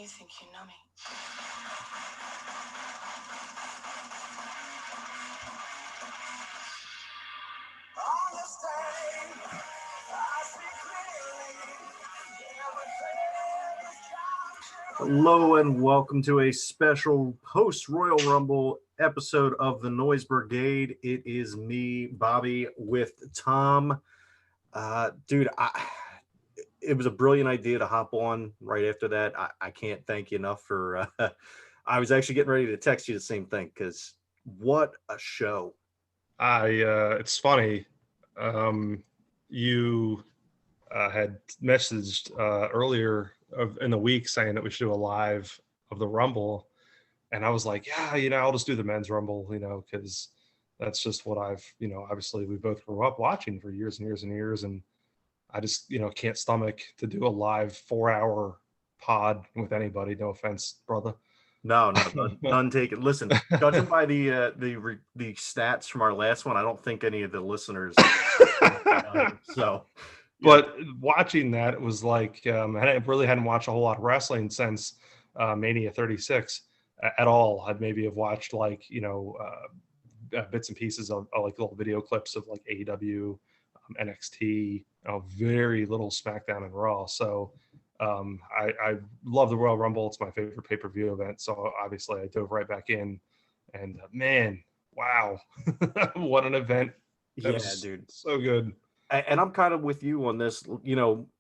You think you know me? On this day, I see clearly. Hello and welcome to a special post-Royal Rumble episode of the Noise Brigade. It is me, Bobby, with Tom. Dude, it was a brilliant idea to hop on right after that. I can't thank you enough for. I was actually getting ready to text you the same thing because what a show! It's funny. You had messaged earlier in the week saying that we should do a live of the Rumble, and I was like, yeah, I'll just do the men's Rumble, because that's just what obviously we both grew up watching for years and years and years, and I just can't stomach to do a live 4-hour pod with anybody. No offense, brother. No, none taken. Listen, judging by the stats from our last one, I don't think any of the listeners. So, yeah. But watching that, it was like I really hadn't watched a whole lot of wrestling since Mania 36 at all. I'd maybe have watched bits and pieces of like little video clips of like AEW, NXT, very little SmackDown and Raw. So I love the Royal Rumble. It's my favorite pay-per-view event. So obviously I dove right back in, and man, wow, what an event! Yeah, dude, so good. And I'm kind of with you on this.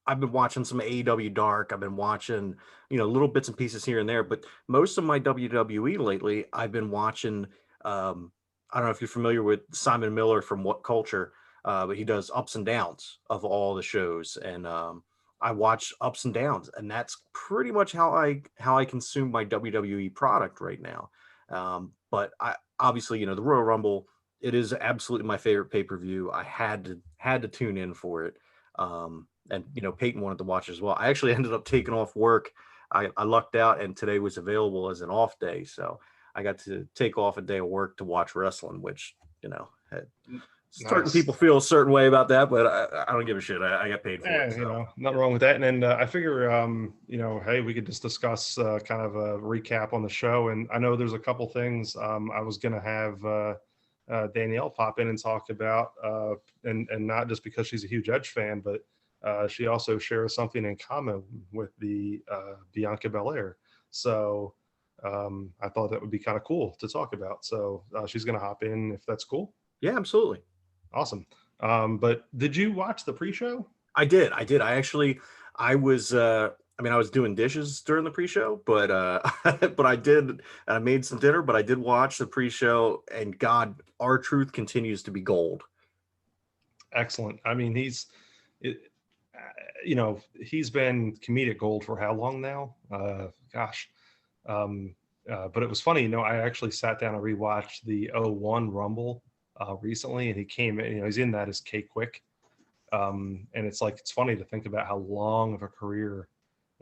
I've been watching some AEW Dark. I've been watching, little bits and pieces here and there. But most of my WWE lately, I've been watching. I don't know if you're familiar with Simon Miller from What Culture, but he does ups and downs of all the shows, and I watch ups and downs, and that's pretty much how I consume my WWE product right now. But I obviously, the Royal Rumble, it is absolutely my favorite pay-per-view. I had to tune in for it. And Peyton wanted to watch as well. I actually ended up taking off work. I lucked out, and today was available as an off day, so I got to take off a day of work to watch wrestling, which certain people feel a certain way about that, but I don't give a shit. I got paid for it. So. Nothing wrong with that. And then I figure, hey, we could just discuss kind of a recap on the show. And I know there's a couple things I was going to have Danielle pop in and talk about, and not just because she's a huge Edge fan, but she also shares something in common with the Bianca Belair. So I thought that would be kind of cool to talk about. So she's going to hop in if that's cool. Yeah, absolutely. Awesome. But did you watch the pre-show? I did. I was doing dishes during the pre-show, but but I made some dinner, but I did watch the pre-show, and God, R-Truth continues to be gold. Excellent. I mean, he's been comedic gold for how long now? Gosh. But it was funny, I actually sat down and rewatched the 01 Rumble recently, and he came in, he's in that as K-Quick. And it's funny to think about how long of a career.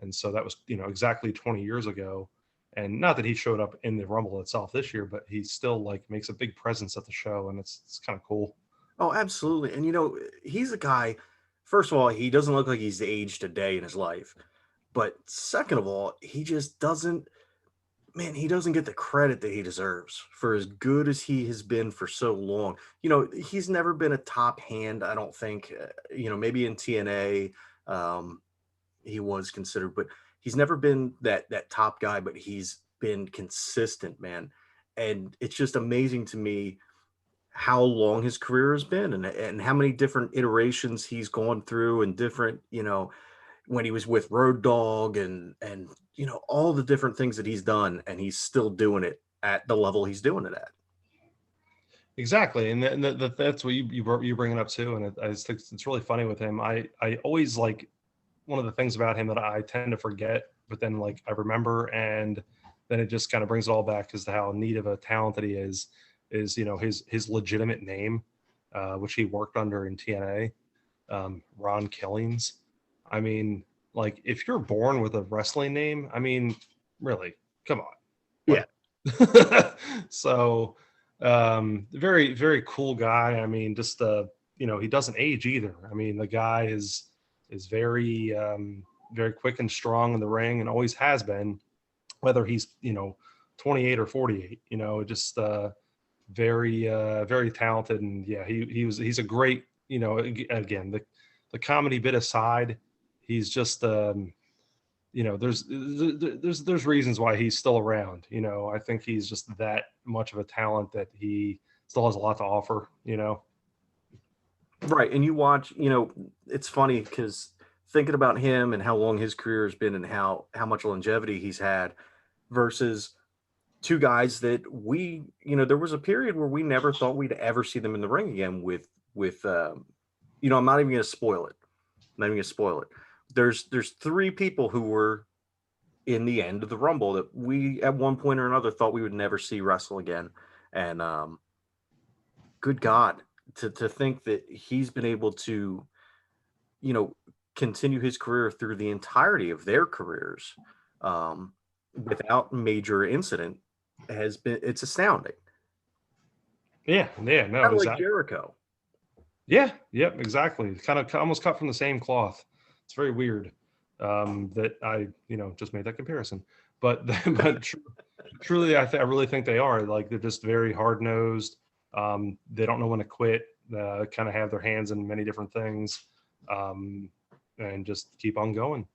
And so that was, exactly 20 years ago. And not that he showed up in the Rumble itself this year, but he still makes a big presence at the show, and it's kind of cool. Oh, absolutely. And he's a guy, first of all, he doesn't look like he's aged a day in his life. But second of all, he just doesn't get the credit that he deserves for as good as he has been for so long. He's never been a top hand, I don't think. Maybe in TNA, he was considered, but he's never been that top guy, but he's been consistent, man. And it's just amazing to me how long his career has been, and how many different iterations he's gone through, and different, when he was with Road Dogg, and all the different things that he's done, and he's still doing it at the level he's doing it at. Exactly, and that's what you bring it up too, and I just think it's really funny with him. I always one of the things about him that I tend to forget, but then I remember, and then it just kind of brings it all back as to how neat of a talent that he is his legitimate name, which he worked under in TNA, Ron Killings. I mean, if you're born with a wrestling name, I mean, really, come on. Yeah. So, very, very cool guy. I mean, just he doesn't age either. I mean, the guy is very, very quick and strong in the ring, and always has been. whether he's 28 or 48. Just very talented, and yeah, he's a great. Again, the comedy bit aside, he's just there's reasons why he's still around. I think he's just that much of a talent that he still has a lot to offer. Right, and you watch, it's funny because thinking about him and how long his career has been and how much longevity he's had versus two guys that there was a period where we never thought we'd ever see them in the ring again with I'm not even going to spoil it. I'm not even going to spoil it. There's three people who were in the end of the Rumble that we at one point or another thought we would never see wrestle again, and good God, to think that he's been able to you know, continue his career through the entirety of their careers um, without major incident it's astounding. Yeah, no, Kind of like exactly. Jericho. Yeah, yep, exactly. Kind of almost cut from the same cloth. It's very weird that I, just made that comparison. But truly, I really think they are like they're just very hard nosed. They don't know when to quit. Kind of have their hands in many different things, um, and just keep on going.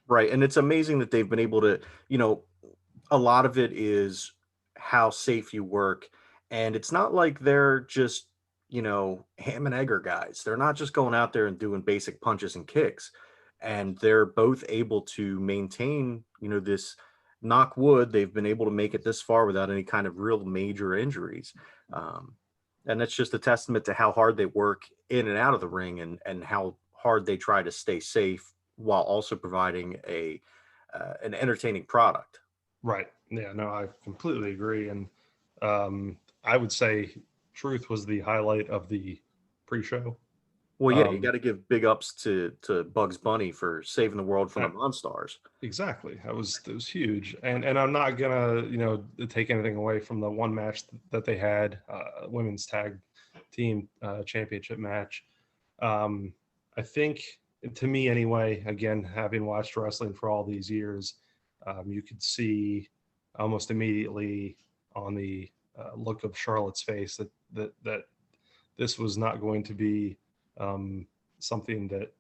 Right. And it's amazing that they've been able to, you know, a lot of it is how safe you work. And it's not like they're just, ham and egger guys. They're not just going out there and doing basic punches and kicks. And they're both able to maintain, this knock wood. They've been able to make it this far without any kind of real major injuries. Um, and that's just a testament to how hard they work in and out of the ring and how hard they try to stay safe while also providing an entertaining product. Right. Yeah. No, I completely agree. And I would say Truth was the highlight of the pre-show. Well, yeah, you Um, got to give big ups to Bugs Bunny for saving the world from the uh, Monstars. exactly. That was huge. And I'm not gonna take anything away from the one match that they had, women's tag team championship match. Um, I think, to me anyway, again, having watched wrestling for all these years, you could see almost immediately on the look of Charlotte's face that this was not going to be um, something that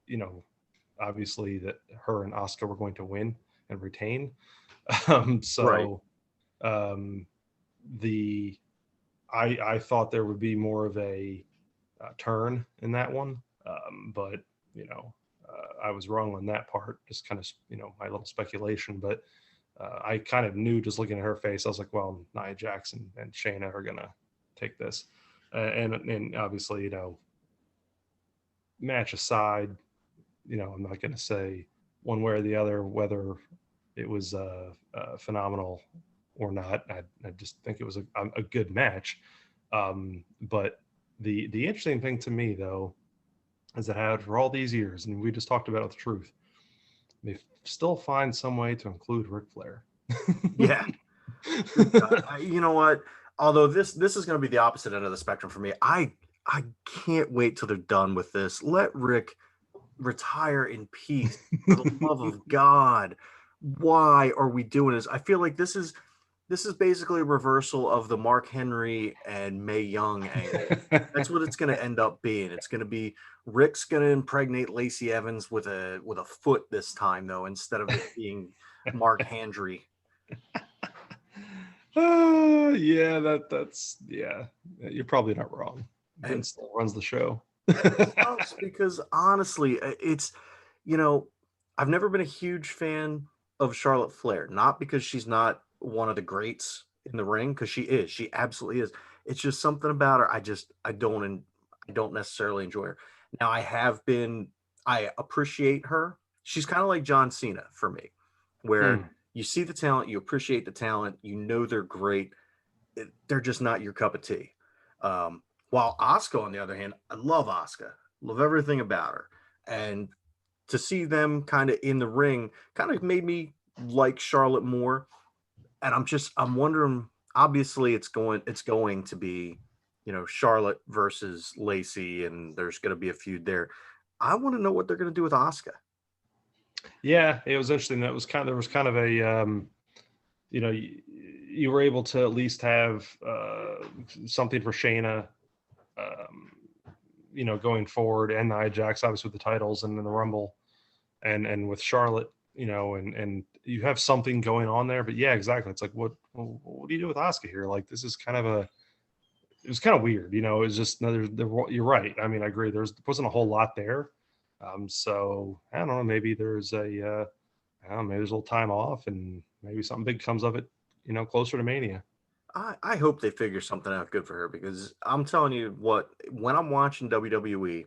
you know obviously that her and Oscar were going to win and retain. Right. So um, the I thought there would be more of a turn in that one, but you know I was wrong on that part. Just kind of my little speculation, but I kind of knew just looking at her face. I was like, well, Nia Jackson and Shayna are gonna take this, and obviously match aside, I'm not gonna say one way or the other whether it was phenomenal or not. I just think it was a good match. But the interesting thing to me though is that for all these years, and we just talked about it, the Truth, they still find some way to include Ric Flair. Yeah. Good God. You know what? Although this is going to be the opposite end of the spectrum for me. I can't wait till they're done with this. Let Rick retire in peace. For the love of God. Why are we doing this? I feel like this is basically a reversal of the Mark Henry and Mae Young angle. That's what it's going to end up being. It's going to be Rick's going to impregnate Lacey Evans with a foot this time though, instead of it being Mark Henry. Yeah, that's yeah. You're probably not wrong. And Vince still runs the show. and it sucks because honestly, it's you know, I've never been a huge fan of Charlotte Flair, not because she's not one of the greats in the ring, because she is. She absolutely is. It's just something about her. I don't necessarily enjoy her. Now I appreciate her. She's kind of like John Cena for me, where Hmm. you see the talent, you appreciate the talent, they're great. They're just not your cup of tea. While Asuka, on the other hand, I love Asuka, love everything about her, and to see them kind of in the ring kind of made me like Charlotte more. And I'm wondering. Obviously, it's going to be, Charlotte versus Lacey, and there's going to be a feud there. I want to know what they're going to do with Asuka. Yeah, it was interesting. That was kind of there was kind of a you know you were able to at least have something for Shayna, um, going forward, and Nia Jax obviously with the titles and then the Rumble, and with Charlotte, and you have something going on there. But yeah, exactly. It's like what do you do with Asuka here? Like this is kind of a it was kind of weird. It was just another. You're right. I mean, I agree. There wasn't a whole lot there. So I don't know. Maybe there's I don't know, maybe there's a little time off, and maybe something big comes of it. Closer to Mania. I hope they figure something out good for her because I'm telling you what, when I'm watching WWE,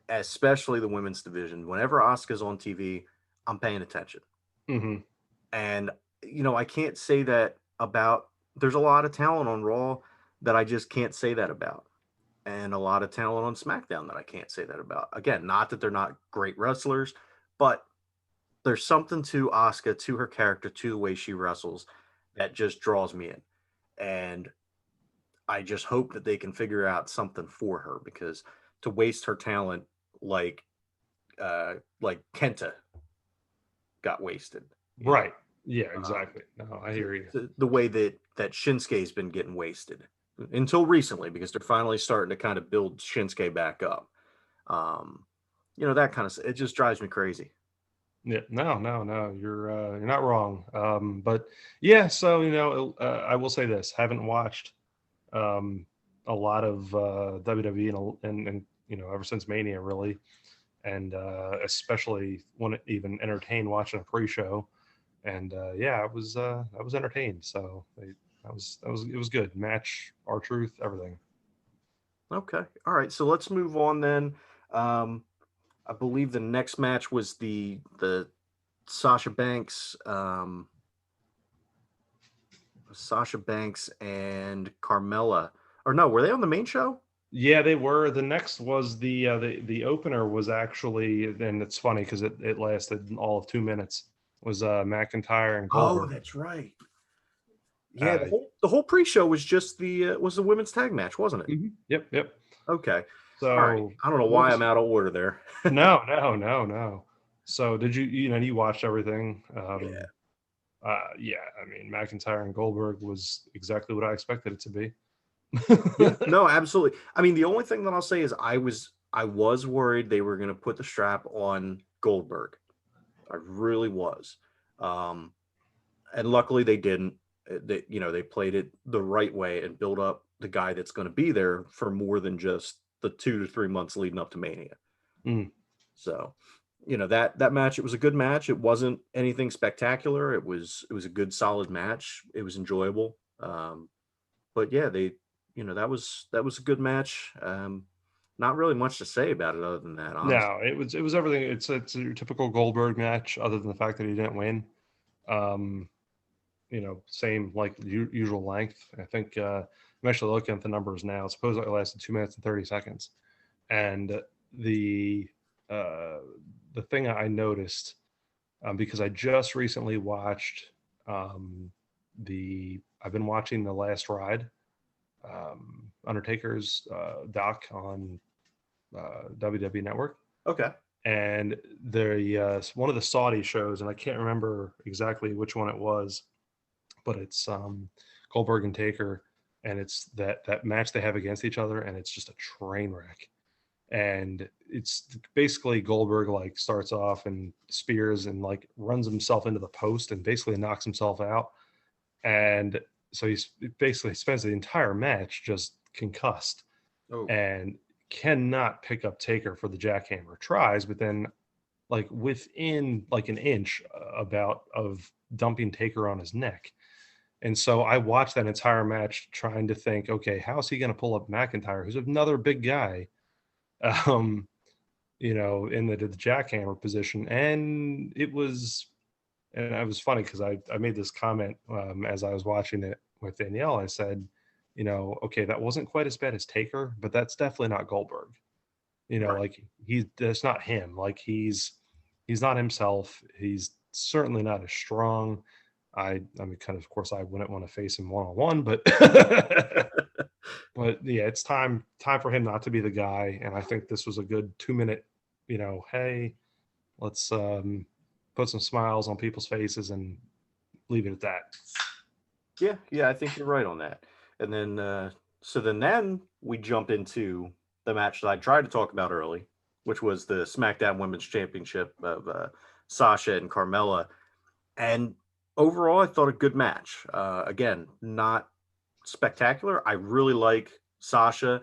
especially the women's division, whenever Asuka's on TV, I'm paying attention. Hmm. And I can't say that about there's a lot of talent on Raw that I just can't say that about. And a lot of talent on SmackDown that I can't say that about. Again, not that they're not great wrestlers, but there's something to Asuka, to her character, to the way she wrestles that just draws me in. And I just hope that they can figure out something for her because to waste her talent like like Kenta got wasted, you know. Right. Yeah. Um, Exactly. No, I hear you. the way that Shinsuke's been getting wasted until recently because they're finally starting to kind of build Shinsuke back up. Um, that kind of it just drives me crazy. Yeah. No. No. No. You're not wrong. But yeah. So I will say this: haven't watched um, a lot of WWE and ever since Mania really, and especially want to even entertain watching a pre-show. And yeah, I was entertained. So that was it was good. Match, our truth, everything. Okay, all right. So let's move on then. Um, I believe the next match was the Sasha Banks, Sasha Banks and Carmella. Or no, were they on the main show? Yeah, they were. The next was the opener was actually, and it's funny because it lasted all of 2 minutes. Was McIntyre and Oh, Goldberg. that's right. Yeah, the Uh, whole pre-show was just the women's tag match, wasn't it? yep, yep. Okay. All right. So I don't know what why I'm was out of order there. no, no, no, no. So did you watched everything? Yeah. Yeah, I mean McIntyre and Goldberg was exactly what I expected it to be. Yeah. No, absolutely. I mean, the only thing that I'll say is I was worried they were going to put the strap on Goldberg. I really was. Um, and luckily they didn't. They played it the right way and built up the guy that's going to be there for more than just the 2 to 3 months leading up to Mania. Mm. So, that match, it was a good match. It wasn't anything spectacular. It was a good solid match. It was enjoyable. But yeah, that was a good match. Not really much to say about it other than that, honestly. No, it was everything. It's a typical Goldberg match, other than the fact that he didn't win. Um, same like usual length. I think I'm actually looking at the numbers now. Supposedly it lasted 2 minutes and 30 seconds. And the uh, the thing I noticed, because I just recently watched the I've been watching the Last Ride, Undertaker's doc on WWE Network, Okay. and the one of the Saudi shows, and I can't remember exactly which one it was, but it's Goldberg and Taker, and it's that match they have against each other, and it's just a train wreck. And it's basically Goldberg like starts off and spears and like runs himself into the post and basically knocks himself out, and so he's basically spends the entire match just concussed Oh, and cannot pick up Taker for the jackhammer. Tries, but then like within like an inch about of dumping Taker on his neck. And so I watched that entire match trying to think, okay, how's he going to pull up McIntyre, who's another big guy, um, in the jackhammer position. And it was funny because I made this comment as I was watching it with Danielle. I said, okay, that wasn't quite as bad as Taker, but that's definitely not Goldberg. right. Like that's not him. Like he's not himself. He's certainly not as strong. I mean, kind of course, I wouldn't want to face him one on one, but but yeah, it's time for him not to be the guy. And I think this was a good 2 minute. Hey, let's put some smiles on people's faces, and leave it at that. Yeah, yeah, I think you're right on that. And then, then we jump into the match that I tried to talk about early, which was the SmackDown Women's Championship of Sasha and Carmella. And overall, I thought a good match. Again, not spectacular. I really like Sasha.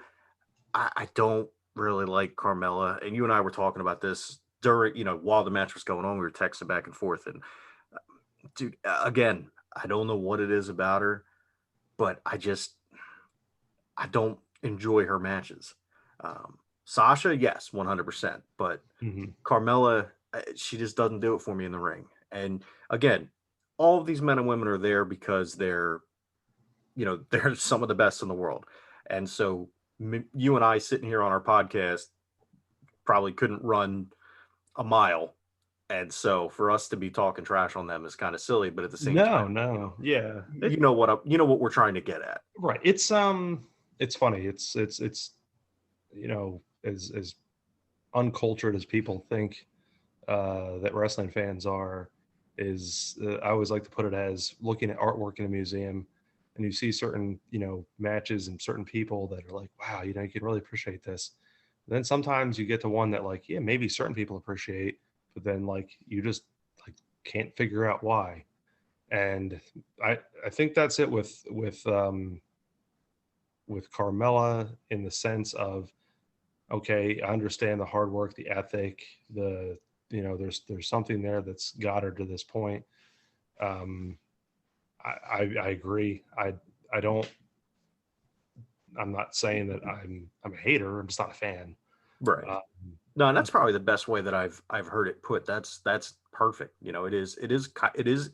I don't really like Carmella. And you and I were talking about this during, while the match was going on. We were texting back and forth. And dude, again, I don't know what it is about her, but I don't enjoy her matches. Sasha, yes, 100%, but Hmm. Carmella, she just doesn't do it for me in the ring. And again, all of these men and women are there because they're some of the best in the world. And so you and I sitting here on our podcast probably couldn't run a mile. And so for us to be talking trash on them is kind of silly, but at the same No, time, no, yeah, you know what we're trying to get at. right. It's funny. It's as uncultured as people think that wrestling fans are, is I always like to put it as looking at artwork in a museum, and you see certain matches and certain people that are like, wow, you can really appreciate this. And then sometimes you get to one that, like, yeah, maybe certain people appreciate, but then like you just like can't figure out why. And I think that's it with Carmella, in the sense of, okay, I understand the hard work, the ethic, there's something there that's got her to this point. Um, I agree. I don't. I'm not saying that I'm a hater. I'm just not a fan. Right. Um, No, and that's probably the best way that I've heard it put. That's perfect. It is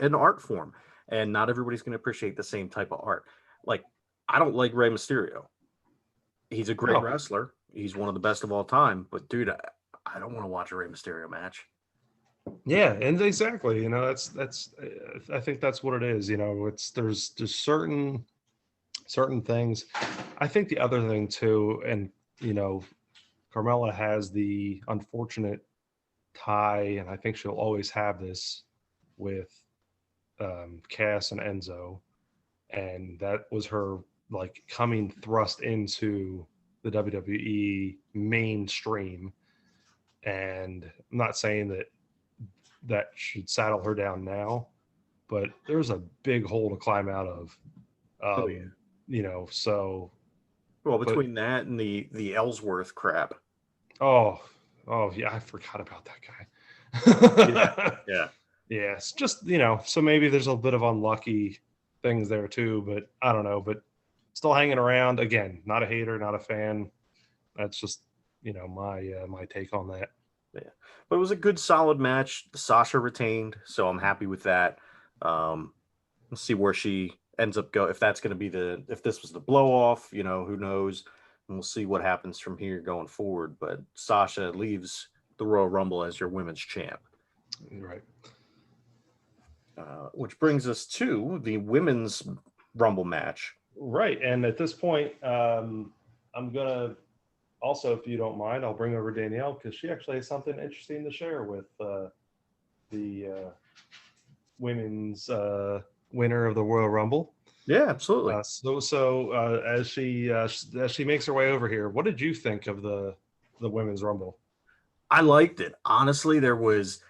an art form, and not everybody's going to appreciate the same type of art. Like I don't like Rey Mysterio. He's a great no, wrestler. He's one of the best of all time. But dude, I don't want to watch a Rey Mysterio match. yeah, and exactly. That's. I think that's what it is. It's there's just certain things. I think the other thing too, and you know, Carmella has the unfortunate tie, and I think she'll always have this with Cass and Enzo, and that was her like coming thrust into the WWE mainstream. And I'm not saying that that should saddle her down now, but there's a big hole to climb out of. Oh yeah. So, Well, but between that and the Ellsworth crap. oh, oh yeah, I forgot about Yeah. that guy. Yeah. Yeah, it's just, so maybe there's a bit of unlucky things there too, but I don't know. But still hanging around. Again, not a hater, not a fan. That's just, my take on that. Yeah. But it was a good solid match. Sasha retained, so I'm happy with that. Let's see where she ends up go if that's going to be if this was the blow off, who knows. And we'll see what happens from here going forward, but Sasha leaves the Royal Rumble as your women's champ. Right. Which brings us to the women's Rumble match. Right. And at this point, I'm gonna also, if you don't mind, I'll bring over Danielle, because she actually has something interesting to share with the women's winner of the Royal Rumble. Yeah, absolutely. As she makes her way over here, what did you think of the women's Rumble? I liked it. Honestly, there was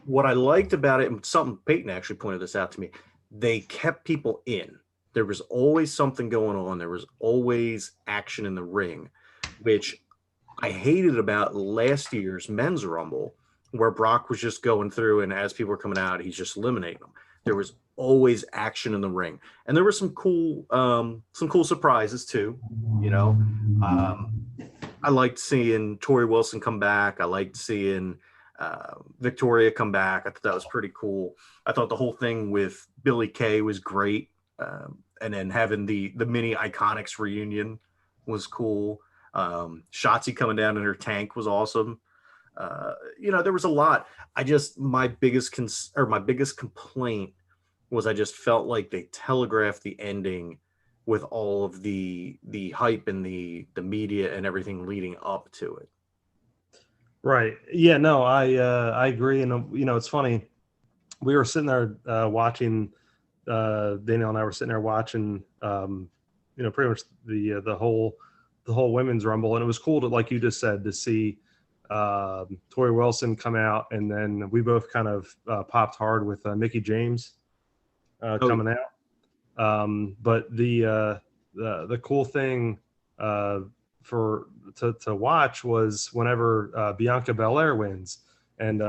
what I liked about it, and something Peyton actually pointed this out to me. They kept people in. There was always something going on. There was always action in the ring, which I hated about last year's men's Rumble, where Brock was just going through, and as people were coming out, he's just eliminating them. There was always action in the ring, and there were some cool surprises too. You know, um, I liked seeing Tori Wilson come back. I liked seeing Victoria come back. I thought that was pretty cool. I thought the whole thing with Billy Kay was great, and then having the mini Iconics reunion was cool. Shotzi coming down in her tank was awesome. There was a lot. My biggest complaint was I just felt like they telegraphed the ending with all of the hype and the media and everything leading up to it. Right. Yeah. No, I agree, and it's funny. We were sitting there watching. Danielle and I were sitting there watching. Pretty much the whole women's rumble, and it was cool to, like you just said, to see Tori Wilson come out, and then we both kind of popped hard with Mickey James Oh, coming out. But the cool thing uh, for to watch was whenever Bianca Belair wins, and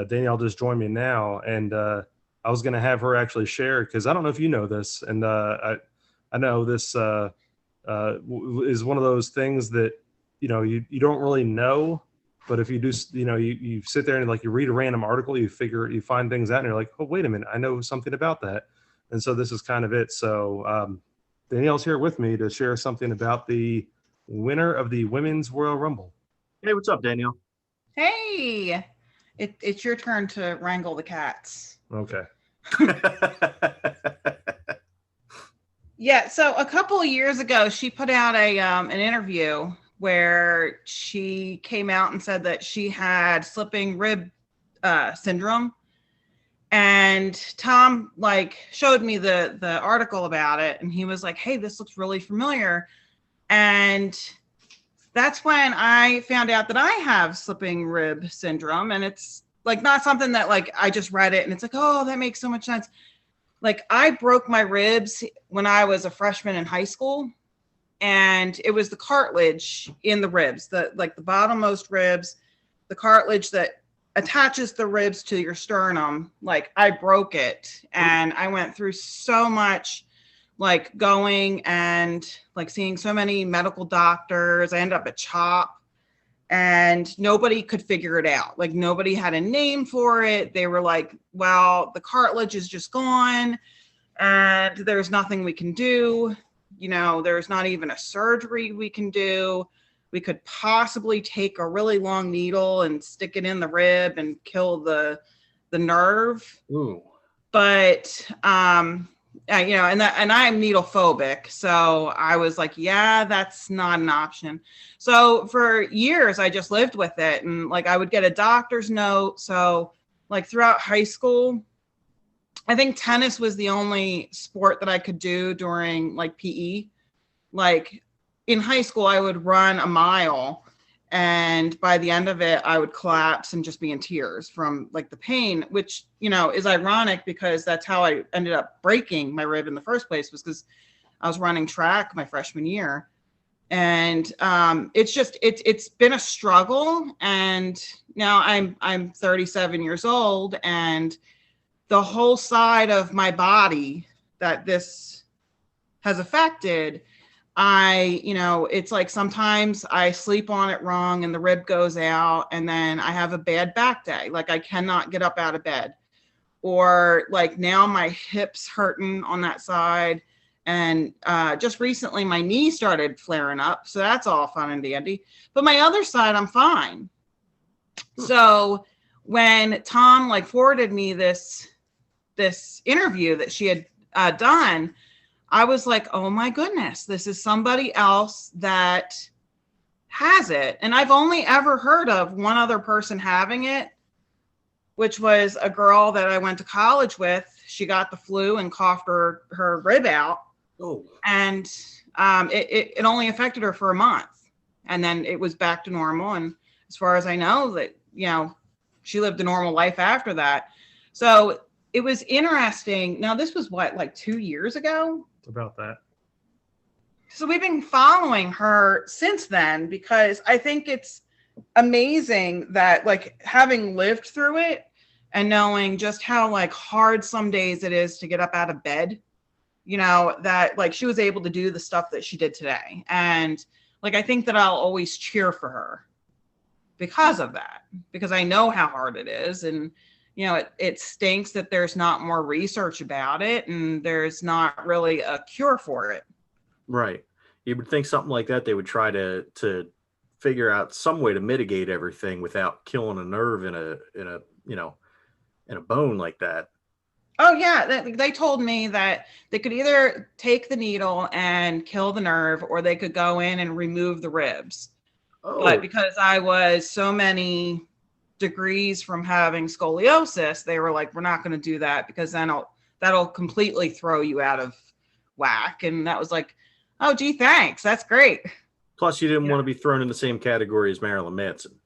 Danielle just joined me now, and I was going to have her actually share, because I don't know if you know this, and I know this is one of those things that you don't really know. But if you do, you sit there and like you read a random article, you find things out, and you're like, oh, wait a minute, I know something about that. And so this is kind of it. So Danielle's here with me to share something about the winner of the Women's Royal Rumble. hey, what's up, Danielle? Hey, it's your turn to wrangle the cats. Okay. Yeah, so a couple of years ago, she put out an interview where she came out and said that she had slipping rib syndrome. And Tom showed me the article about it, and he was like, "Hey, this looks really familiar." And that's when I found out that I have slipping rib syndrome, and it's not something that I just read it and it's like, "Oh, that makes so much sense." I broke my ribs when I was a freshman in high school, and it was the cartilage in the ribs, the bottommost ribs, the cartilage that attaches the ribs to your sternum. I broke it, and I went through so much going and seeing so many medical doctors. I ended up at CHOP, and nobody could figure it out. Nobody had a name for it. They were like, well, the cartilage is just gone and there's nothing we can do. There's not even a surgery we can do. We could possibly take a really long needle and stick it in the rib and kill the nerve. Ooh. But and I'm needle phobic, so I was like, yeah, that's not an option. So for years I just lived with it, and I would get a doctor's note. So throughout high school, I think tennis was the only sport that I could do during PE. In high school, I would run a mile, and by the end of it, I would collapse and just be in tears from the pain, which, is ironic because that's how I ended up breaking my rib in the first place, was because I was running track my freshman year. And it's been a struggle. And now I'm 37 years old, and the whole side of my body that this has affected, it's sometimes I sleep on it wrong and the rib goes out, and then I have a bad back day. I cannot get up out of bed, or now my hips hurting on that side. And just recently my knee started flaring up. So that's all fun and dandy, but my other side, I'm fine. So when Tom forwarded me this interview that she had done, I was like, oh my goodness, this is somebody else that has it. And I've only ever heard of one other person having it, which was a girl that I went to college with. She got the flu and coughed her rib out. Oh. And it only affected her for a month. And then it was back to normal. And as far as I know, that, she lived a normal life after that. So it was interesting. Now, this was what, 2 years ago? About that. So we've been following her since then, because I think it's amazing that having lived through it and knowing just how hard some days it is to get up out of bed, that she was able to do the stuff that she did today. And I think that I'll always cheer for her because of that, because I know how hard it is. And it stinks that there's not more research about it, and there's not really a cure for it. Right. You would think something like that, they would try to figure out some way to mitigate everything without killing a nerve in a bone like that. Oh yeah, they told me that they could either take the needle and kill the nerve, or they could go in and remove the ribs. but Oh, because I was so many degrees from having scoliosis, they were like, we're not going to do that because then that'll completely throw you out of whack. And that was like, oh, gee, thanks. That's great. plus you didn't Yeah. want to be thrown in the same category as Marilyn Manson.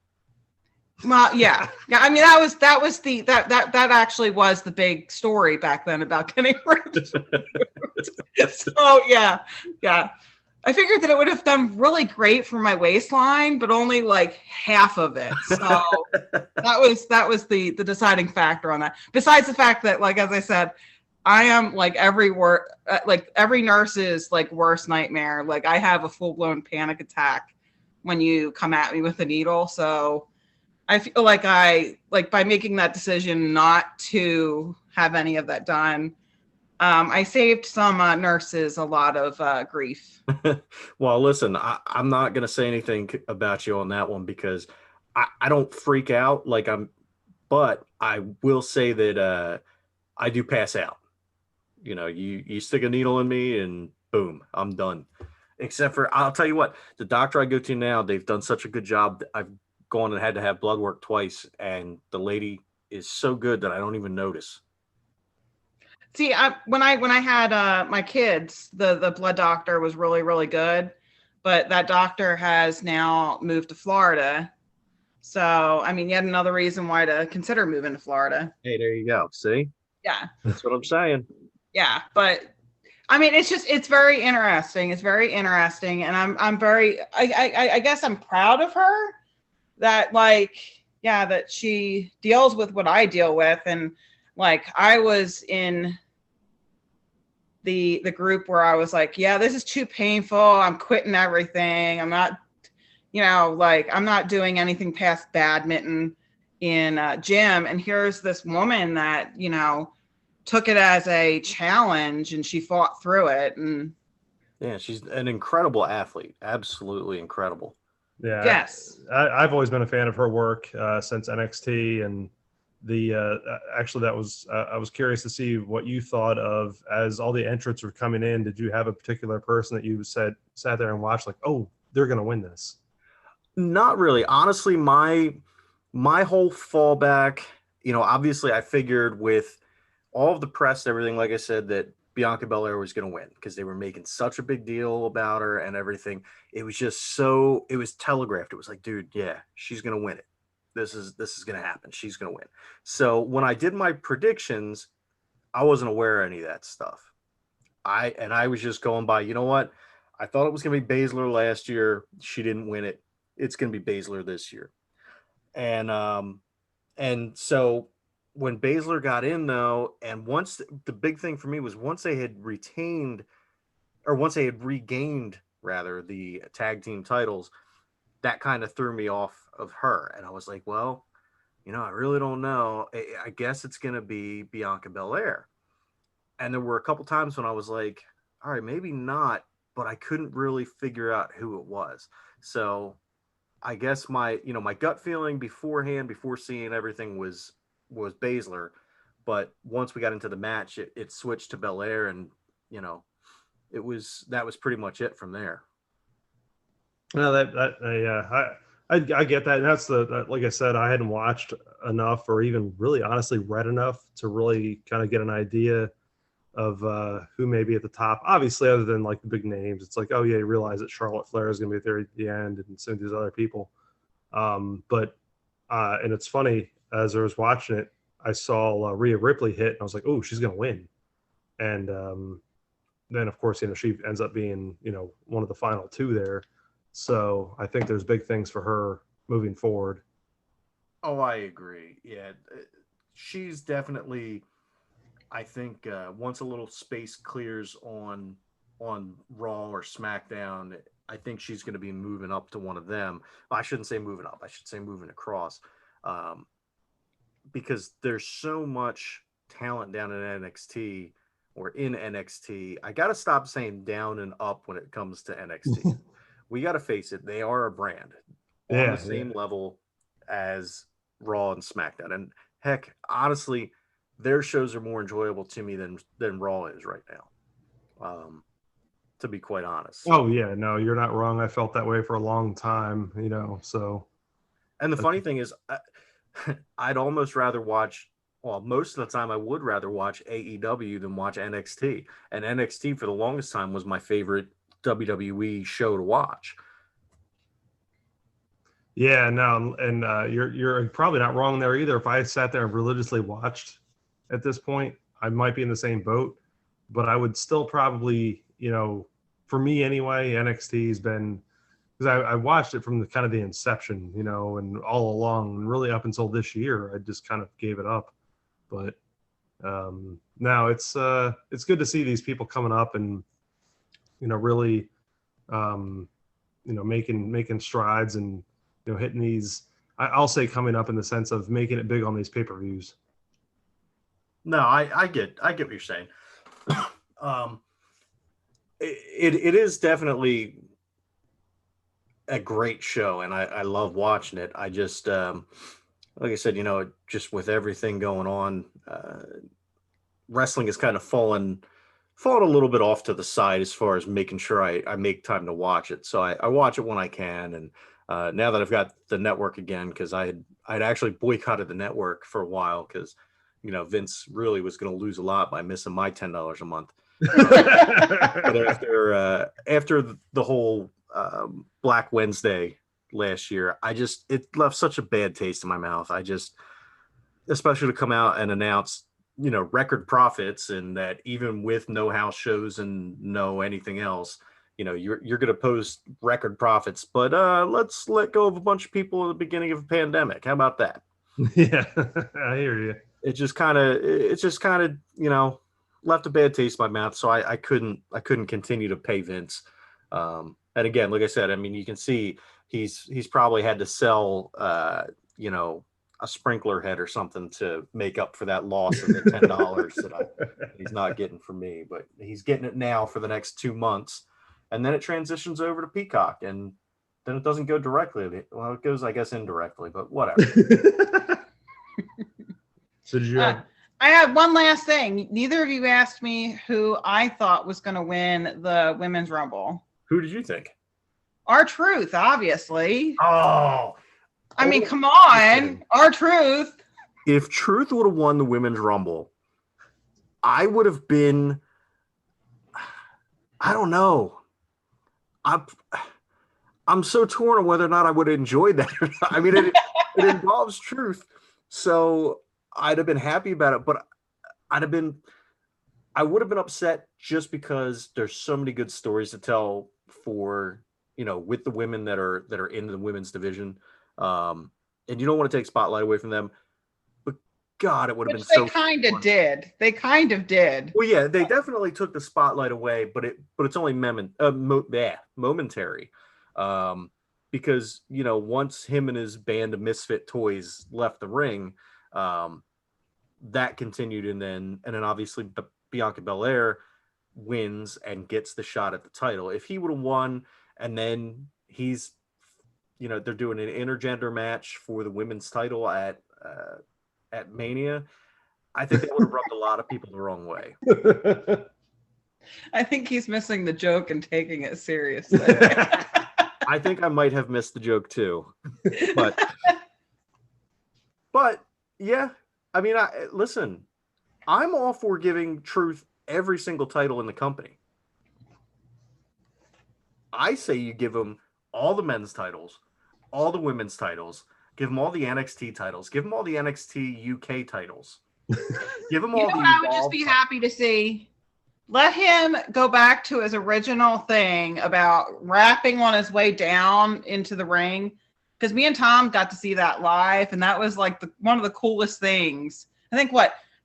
Well, yeah. I mean, that actually was the big story back then about getting ripped. So yeah. I figured that it would have done really great for my waistline, but only like half of it. So that was the deciding factor on that. Besides the fact that, like, as I said, I am like every nurse's like worst nightmare. Like, I have a full blown panic attack when you come at me with a needle. So I feel like by making that decision not to have any of that done, I saved some nurses a lot of grief. Well, listen, I'm not going to say anything about you on that one because I don't freak out like but I will say that I do pass out. You know, you stick a needle in me and boom, I'm done. Except for, I'll tell you what, the doctor I go to now, they've done such a good job. I've gone and had to have blood work twice, and the lady is so good that I don't even notice. See, when I had my kids, the blood doctor was really really good, but that doctor has now moved to Florida. So I mean, yet another reason why to consider moving to Florida. Hey, there you go. See, Yeah, that's what I'm saying. yeah, but I mean, it's very interesting. It's very interesting, and I'm very I guess I'm proud of her that, like, yeah, that she deals with what I deal with. And like, I was in the group where I was like, yeah, this is too painful. I'm quitting everything. I'm not, like, I'm not doing anything past badminton in gym. And here's this woman that, took it as a challenge and she fought through it. And Yeah, she's an incredible athlete. Absolutely incredible. Yeah, yes. I've always been a fan of her work since NXT, and the actually that was I was curious to see what you thought of as all the entrants were coming in. Did you have a particular person that you sat there and watched like, oh, they're gonna win this? Not really. Honestly, my whole fallback, obviously I figured with all of the press, everything, like I said, that Bianca Belair was going to win because they were making such a big deal about her and everything. It was just it was telegraphed. It was like, dude, yeah, she's going to win it. This is going to happen. She's going to win. So when I did my predictions, I wasn't aware of any of that stuff. I was just going by, you know what? I thought it was going to be Baszler last year. She didn't win it. It's going to be Baszler this year. And so when Baszler got in though, and once the big thing for me was once they had regained rather the tag team titles, that kind of threw me off of her. And I was like, well, I really don't know. I guess it's going to be Bianca Belair. And there were a couple times when I was like, all right, maybe not, but I couldn't really figure out who it was. So I guess my gut feeling beforehand, before seeing everything was Baszler, but once we got into the match, it switched to Belair, and that was pretty much it from there. No, I get that. And that's like I said, I hadn't watched enough or even really honestly read enough to really kind of get an idea of who may be at the top. Obviously, other than like the big names, it's like, oh yeah, you realize that Charlotte Flair is going to be there at the end, and some of these other people. But and it's funny, as I was watching it, I saw Rhea Ripley hit, and I was like, oh, she's going to win. And then of course, she ends up being one of the final two there. So I think there's big things for her moving forward. Oh, I agree. Yeah, she's definitely. I think once a little space clears on Raw or SmackDown, I think she's going to be moving up to one of them. Well, I shouldn't say moving up. I should say moving across, because there's so much talent down in NXT or in NXT. I got to stop saying down and up when it comes to NXT. We got to face it; they are a brand on the same level as Raw and SmackDown. And heck, honestly, their shows are more enjoyable to me than Raw is right now. to be quite honest. Oh yeah, no, you're not wrong. I felt that way for a long time, so. And the funny thing is, I'd almost rather watch, well, most of the time I would rather watch AEW than watch NXT. And NXT for the longest time was my favorite WWE show to watch. Yeah, no, and you're probably not wrong there either. If I sat there and religiously watched at this point, I might be in the same boat, but I would still probably, for me anyway, NXT has been, because I watched it from the kind of the inception, and all along, and really up until this year, I just kind of gave it up. But now it's good to see these people coming up and really making strides and hitting these. I'll say coming up in the sense of making it big on these pay-per-views. No, I get what you're saying. It is definitely a great show, and I love watching it. I just like I said, just with everything going on, wrestling has kind of fallen a little bit off to the side as far as making sure I make time to watch it. So I watch it when I can, and now that I've got the network again, because I'd actually boycotted the network for a while because Vince really was going to lose a lot by missing my $10 a month. But after the whole Black Wednesday last year, it left such a bad taste in my mouth. Especially to come out and announce record profits, and that even with no house shows and no anything else, you're going to post record profits, but let's let go of a bunch of people at the beginning of a pandemic. How about that? Yeah, I hear you. It just kind of left a bad taste in my mouth, so I couldn't continue to pay Vince. And again, like I said, I mean, you can see he's probably had to sell a sprinkler head or something to make up for that loss of the $10 that he's not getting from me, but he's getting it now for the next 2 months, and then it transitions over to Peacock, and then it doesn't go directly. Well, it goes, I guess, indirectly, but whatever. So did you I have one last thing. Neither of you asked me who I thought was going to win the Women's Rumble. Who did you think? R-Truth, obviously. Oh, I mean, come on, R-Truth. If Truth would have won the Women's Rumble, I would have been, I don't know. I'm so torn on whether or not I would have enjoyed that. I mean, it involves Truth, so I'd have been happy about it, but I would have been upset just because there's so many good stories to tell for, with the women that are in the women's division. And you don't want to take spotlight away from them, but God, it would have been so. They kind of did. They kind of did. Well, yeah, they definitely took the spotlight away, but it's only momentary, because once him and his band of misfit toys left the ring, that continued, and then obviously Bianca Belair wins and gets the shot at the title. If he would have won, and then he's they're doing an intergender match for the women's title at Mania, I think that would have rubbed a lot of people the wrong way. I think he's missing the joke and taking it seriously. I think I might have missed the joke too, but yeah, I mean, listen, I'm all for giving Truth every single title in the company. I say you give him all the men's titles, all the women's titles, give him all the NXT titles, give him all the NXT UK titles, give him all the. I would just be happy to see. Let him go back to his original thing about rapping on his way down into the ring, because me and Tom got to see that live, and that was like one of the coolest things. I think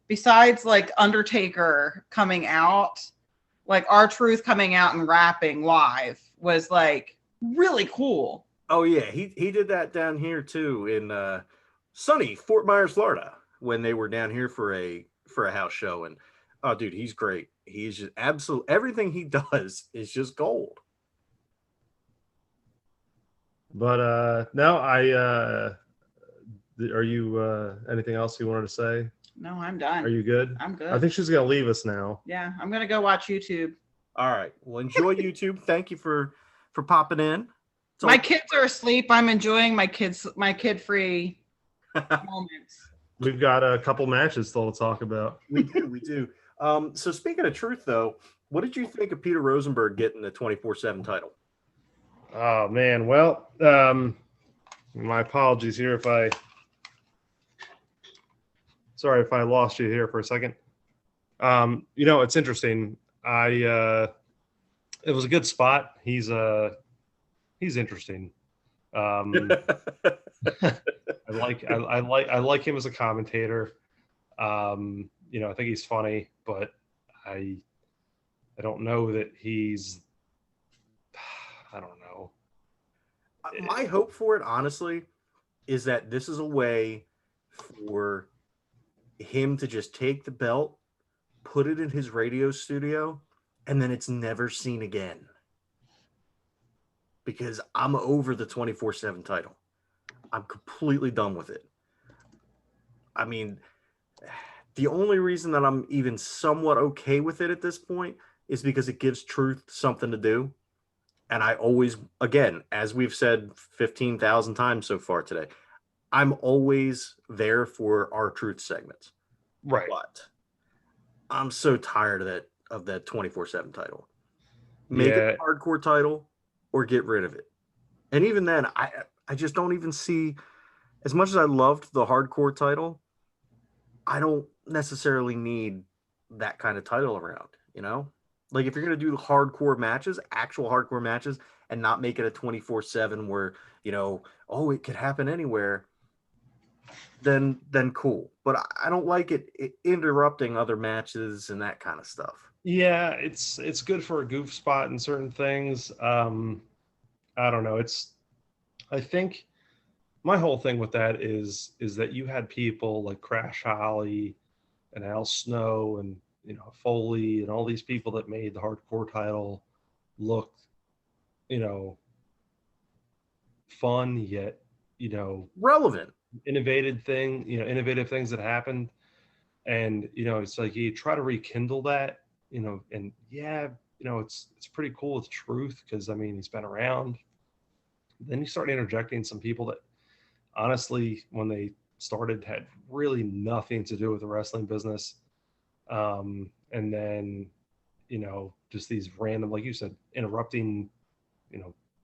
besides like Undertaker coming out, like R-Truth coming out and rapping live was like really cool. Oh yeah, he did that down here too in sunny Fort Myers, Florida, when they were down here for a house show. And oh dude, he's great. He's just absolute, everything he does is just gold. But no, are you anything else you wanted to say? No, I'm done. Are you good? I'm good. I think she's gonna leave us now. Yeah, I'm gonna go watch YouTube. All right. Well, enjoy YouTube. Thank you for popping in. It's My all kids are asleep. I'm enjoying my kid-free moments. We've got a couple matches still to talk about. we do. We do. So speaking of truth, though, what did you think of Peter Rosenberg getting the 24/7 title? Oh man, well, my apologies here if I lost you here for a second. It's interesting. It was a good spot. He's interesting. I like him as a commentator. I think he's funny, but I don't know that he's. I don't know. My hope for it, honestly, is that this is a way for him to just take the belt, put it in his radio studio, and then it's never seen again. Because I'm over the 24/7 title. I'm completely done with it. I mean, the only reason that I'm even somewhat okay with it at this point is because it gives Truth something to do. And I always, again, as we've said 15,000 times so far today, I'm always there for our Truth segments. Right. But I'm so tired of that 24/7 title. Make it a hardcore title or get rid of it. And even then, I just don't even see, as much as I loved the hardcore title, I don't necessarily need that kind of title around, Like if you're going to do hardcore matches, actual hardcore matches, and not make it a 24/7 where, it could happen anywhere, then cool. But I don't like it interrupting other matches and that kind of stuff. Yeah, it's good for a goof spot in certain things. I don't know. I think my whole thing with that is that you had people like Crash Holly and Al Snow and Foley and all these people that made the hardcore title look, fun yet, relevant, innovative things that happened. And it's like you try to rekindle that, and it's pretty cool with Truth because he's been around. Then you start interjecting some people that honestly, when they started, had really nothing to do with the wrestling business. And then, just these random, like you said, interrupting,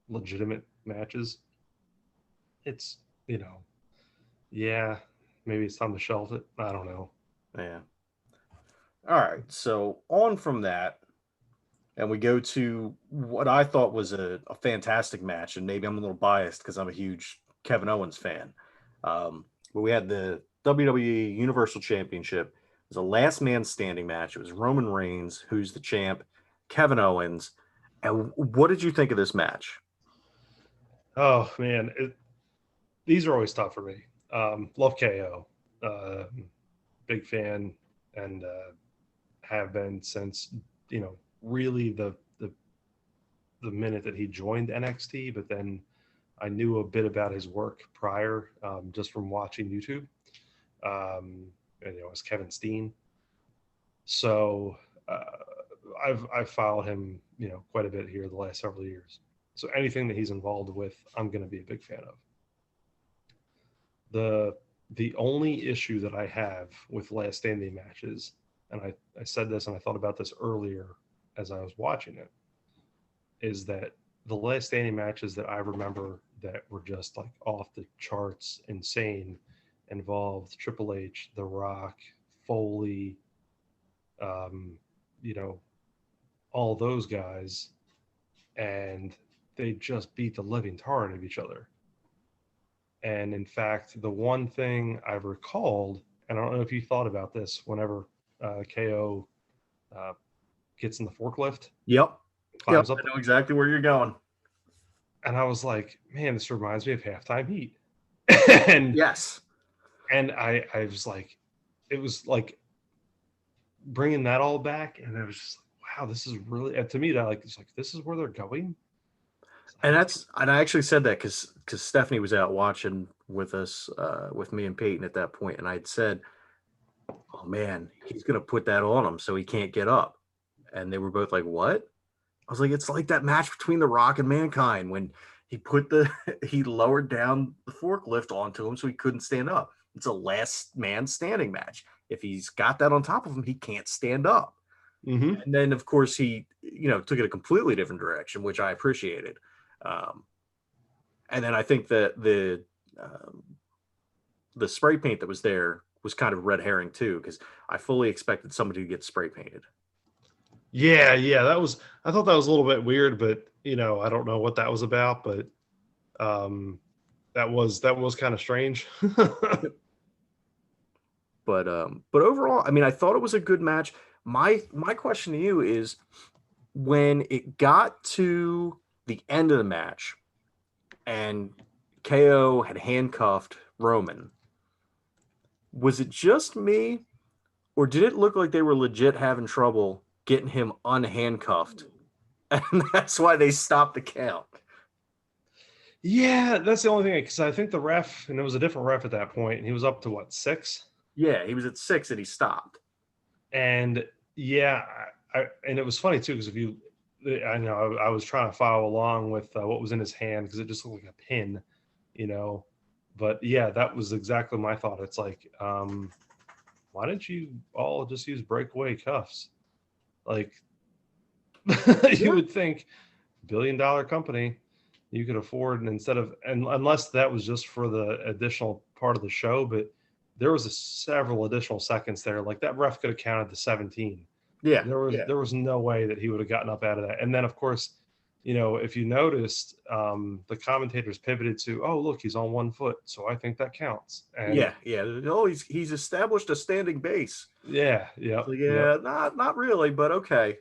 legitimate matches. It's, maybe it's time to shelve it. I don't know. Yeah. All right. So on from that, and we go to what I thought was a fantastic match, and maybe I'm a little biased because I'm a huge Kevin Owens fan. But we had the WWE Universal Championship. It was a last man standing match. It was Roman Reigns, who's the champ, Kevin Owens. And what did you think of this match? Oh man, these are always tough for me. Love KO, big fan, and have been since really the minute that he joined NXT. But then I knew a bit about his work prior, just from watching YouTube. And as Kevin Steen. So I've followed him quite a bit here the last several years. So anything that he's involved with, I'm going to be a big fan of. The only issue that I have with last standing matches, and I said this and I thought about this earlier as I was watching it, is that the last standing matches that I remember that were just like off the charts insane involved Triple H, The Rock, Foley, all those guys, and they just beat the living tar out of each other. And in fact, the one thing I've recalled, and I don't know if you thought about this, whenever KO gets in the forklift. Yep. Climbs up. I know exactly where you're going. And I was like, man, this reminds me of Halftime Heat. And yes. And I was like, it was like bringing that all back. And I was just like, wow, this is really, and to me, that it's like, this is where they're going. And I actually said that because Stephanie was out watching with us, with me and Peyton at that point, and I had said, "Oh man, he's gonna put that on him so he can't get up," and they were both like, "What?" I was like, it's like that match between The Rock and Mankind when he put the he lowered down the forklift onto him so he couldn't stand up. It's a last man standing match. If he's got that on top of him, he can't stand up. Mm-hmm. And then of course he, took it a completely different direction, which I appreciated. Um, and then I think that um, the spray paint that was there was kind of red herring too, because I fully expected somebody to get spray painted. Yeah, yeah, I thought that was a little bit weird, but I don't know what that was about, but um, that was kind of strange. But overall, I mean, I thought it was a good match. My question to you is, when it got to the end of the match and KO had handcuffed Roman, was it just me, or did it look like they were legit having trouble getting him unhandcuffed? And that's why they stopped the count. Yeah, that's the only thing, because I think the ref, and it was a different ref at that point, and he was up to what, 6? Yeah, he was at 6 and he stopped. And yeah, and it was funny too, because I know I was trying to follow along with what was in his hand, because it just looked like a pin, you know. But yeah, that was exactly my thought. It's like, why didn't you all just use breakaway cuffs? Like, you would think, $1 billion company, you could afford, and instead of, and unless that was just for the additional part of the show, but there was several additional seconds there. Like, that ref could have counted to 17. Yeah, There was no way that he would have gotten up out of that. And then of course, if you noticed, the commentators pivoted to, oh look, he's on 1 foot, so I think that counts. And yeah. Oh, he's established a standing base. yeah, yeah, So yeah. yeah, not really, but okay.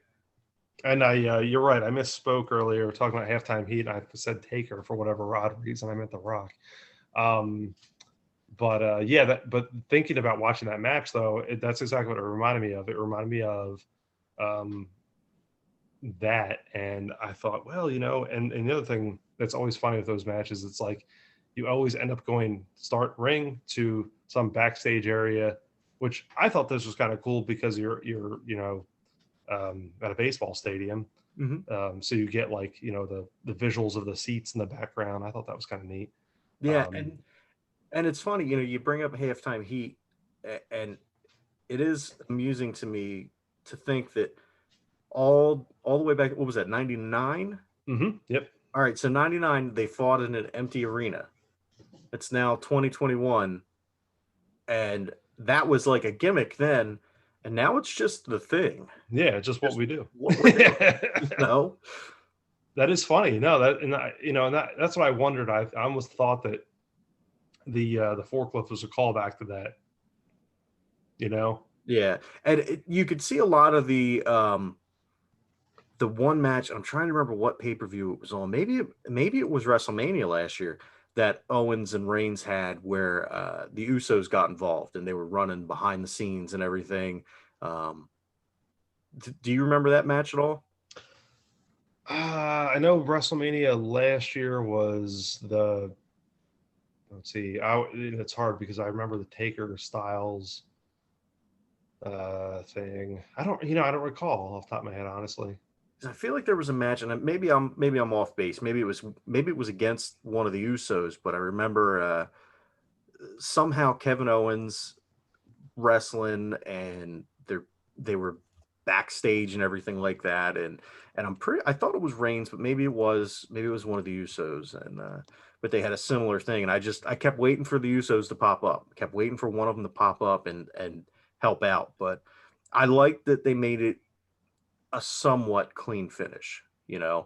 And you're right. I misspoke earlier talking about halftime heat. And I said Taker for whatever odd reason. I meant The Rock. Um, but yeah, but thinking about watching that match though, that's exactly what it reminded me of. It reminded me of um, that, and I thought, well, and the other thing that's always funny with those matches, it's like you always end up going start ring to some backstage area, which I thought this was kind of cool because you're at a baseball stadium. Mm-hmm. So you get like the visuals of the seats in the background. I thought that was kind of neat. Yeah, and it's funny, you bring up halftime heat, and it is amusing to me to think that all the way back, what was that, 99? Yep. All right, so 99 they fought in an empty arena. It's now 2021, and that was like a gimmick then, and now it's just the thing. Yeah, just what we do. What we're doing, That is funny. No, that's what I wondered. I almost thought that the forklift was a callback to that. Yeah, and you could see a lot of the one match. I'm trying to remember what pay-per-view it was on. Maybe it was WrestleMania last year that Owens and Reigns had, where the Usos got involved and they were running behind the scenes and everything. Do you remember that match at all? I know WrestleMania last year was the. Let's see. It's hard because I remember the Taker Styles thing. I don't recall off the top of my head, honestly. I feel like there was a match, and maybe I'm off base. Maybe it was against one of the Usos, but I remember somehow Kevin Owens wrestling, and they were backstage and everything like that, and I thought it was Reigns, but maybe it was one of the Usos, and but they had a similar thing, and I kept waiting for the Usos to pop up, kept waiting for one of them to pop up and help out, but I liked that they made it a somewhat clean finish, because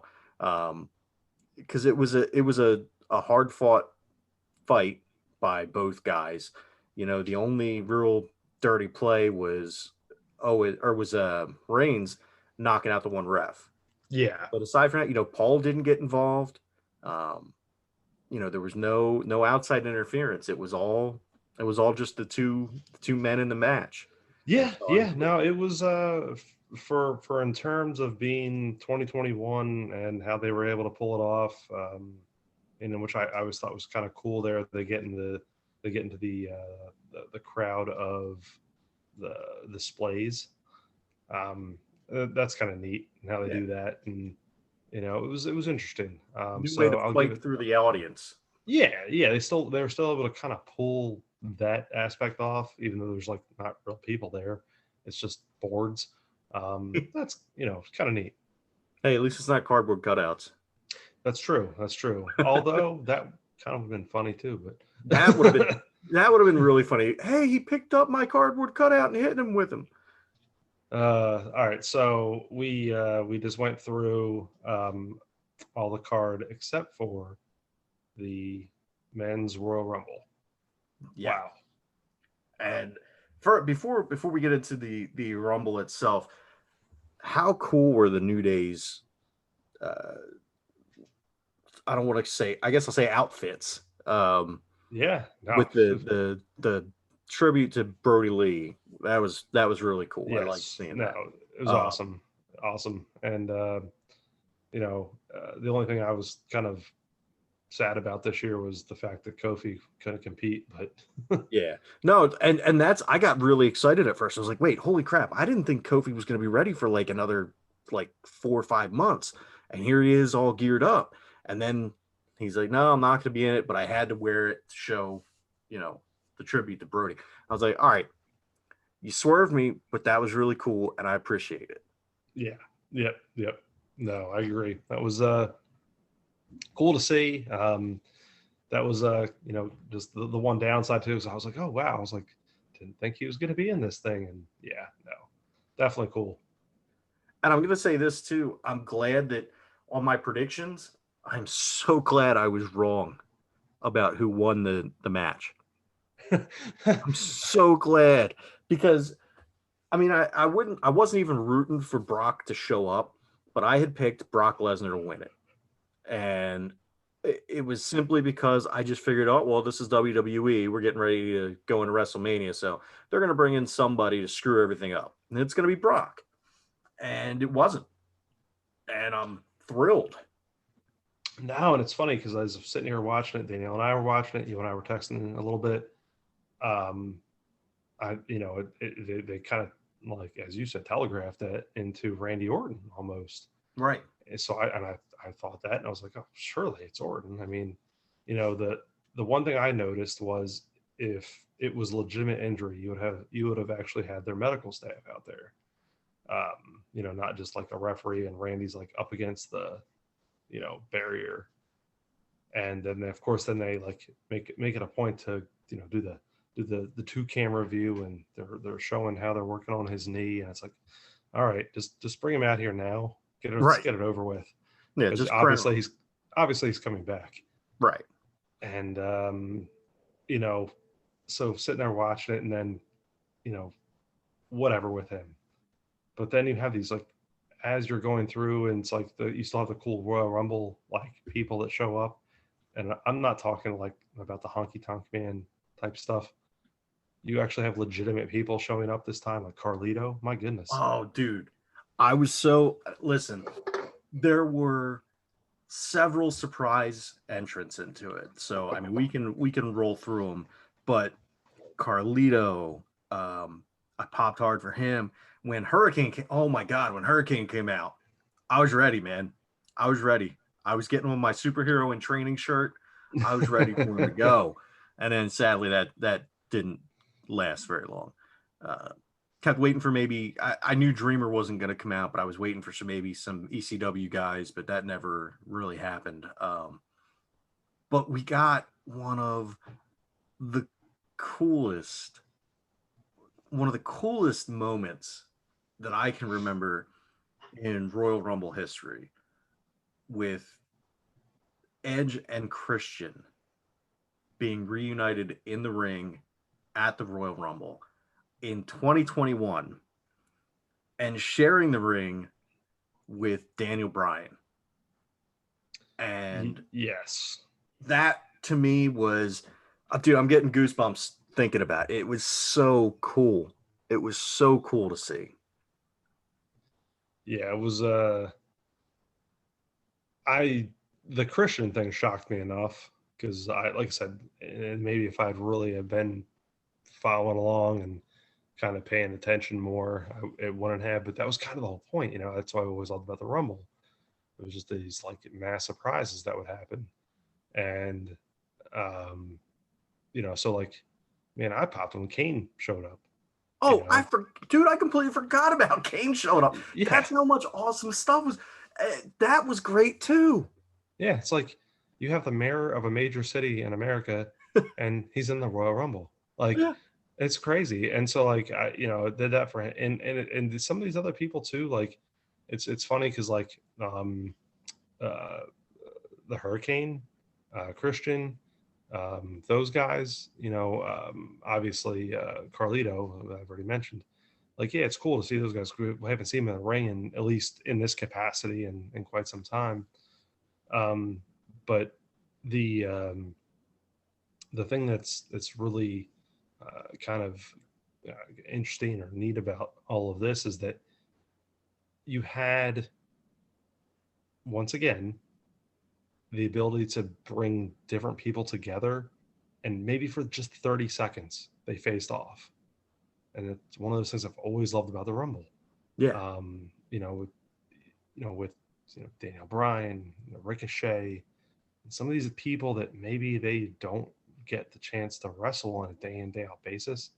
it was a hard fought fight by both guys. The only real dirty play was Reigns knocking out the one ref. Yeah. But aside from that, Paul didn't get involved. There was no outside interference. It was all just the two men in the match. Yeah, yeah. No, it was for in terms of being 2021 and how they were able to pull it off, in which I always thought was kind of cool. There, they get into the crowd of the displays. That's kind of neat how they do that, and it was interesting. New way So to I'll give fight it. through the audience. Yeah, they were still able to kind of pull that aspect off, even though there's like not real people there. It's just boards. That's kind of neat. Hey, at least it's not cardboard cutouts. That's true. That's true. Although that kind of would have been funny too, That would have been but that would have been really funny. Hey, he picked up my cardboard cutout and hit him with him. all right. So we just went through all the card except for the men's Royal Rumble. Yeah. Wow. And before we get into the Rumble itself, how cool were the New Day's I don't want to say, I guess I'll say outfits. Yeah. No. With the tribute to Brody Lee. That was really cool. I liked Yes. seeing No. that. It was awesome. Awesome. And the only thing I was kind of sad about this year was the fact that Kofi couldn't compete. But Yeah. No, and that's I got really excited at first. I was like, wait, holy crap. I didn't think Kofi was gonna be ready for like another like 4 or 5 months. And here he is all geared up. And then he's like, no, I'm not gonna be in it, but I had to wear it to show, the tribute to Brody. I was like, all right, you swerved me, but that was really cool and I appreciate it. yeah. Yep. No, I agree. That was cool to see. That was just the one downside too. So I was like, oh wow, I was like, didn't think he was going to be in this thing, and yeah, no, definitely cool. And I'm gonna say this too. I'm glad that on my predictions, I'm so glad I was wrong about who won the match. I'm so glad because I mean I wasn't even rooting for Brock to show up, but I had picked Brock Lesnar to win it. And it was simply because I just figured, oh, well, this is WWE. We're getting ready to go into WrestleMania. So they're going to bring in somebody to screw everything up. And it's going to be Brock. And it wasn't. And I'm thrilled. No, and it's funny because I was sitting here watching it. Danielle and I were watching it. You and I were texting a little bit. They kind of, like as you said, telegraphed that into Randy Orton almost. Right. And so I thought that, and I was like, oh, surely it's Orton. I mean, the one thing I noticed was if it was legitimate injury, you would have actually had their medical staff out there. Not just like a referee and Randy's like up against the, barrier. And then of course they like make it a point to, do the 2 camera view, and they're showing how they're working on his knee, and it's like, all right, just bring him out here now. Let's get it over with. Yeah, Because just obviously he's coming back. right. And so sitting there watching it, and then, whatever with him. But then you have these like, as you're going through, and it's like you still have the cool Royal Rumble like people that show up, and I'm not talking like about the honky tonk man type stuff. You actually have legitimate people showing up this time, like Carlito. My goodness. Oh, dude. Listen, there were several surprise entrants into it. So, I mean, we can roll through them, but Carlito, I popped hard for him when Hurricane came. Oh my God. When Hurricane came out, I was ready, man. I was ready. I was getting on my superhero in training shirt. I was ready for him to go. And then sadly that didn't last very long. Kept waiting for I knew Dreamer wasn't going to come out, but I was waiting for some ECW guys, but that never really happened. But we got one of the coolest moments that I can remember in Royal Rumble history, with Edge and Christian being reunited in the ring at the Royal Rumble in 2021 and sharing the ring with Daniel Bryan. And yes, that to me was, dude, I'm getting goosebumps thinking about it. It was so cool. It was so cool to see. Yeah, it was the Christian thing shocked me enough, because like I said, and maybe if I'd really have been following along and kind of paying attention more, it wouldn't have. But that was kind of the whole point, That's why I always loved about the Rumble. It It was just these like mass surprises that would happen, and um, so like, man, I popped when Kane showed up. You Oh, know, dude, I completely forgot about Kane showing up. yeah, That's how much awesome stuff was. That was great too. yeah. It's like you have the mayor of a major city in America, and he's in the Royal Rumble. Like, Yeah. it's crazy. And so like did that for him, and some of these other people too. Like, it's funny because like uh the Hurricane, Christian, those guys, obviously Carlito, who I've already mentioned. Like, yeah, it's cool to see those guys. We haven't seen them in the ring, at least in this capacity, in quite some time. Um, but the um, the thing that's really kind of interesting or neat about all of this is that you had once again the ability to bring different people together, and maybe for just 30 seconds they faced off. And it's one of those things I've always loved about the Rumble. Yeah. um with with Danielle Bryan, Ricochet, and some of these people that maybe they don't get the chance to wrestle on a day in day out basis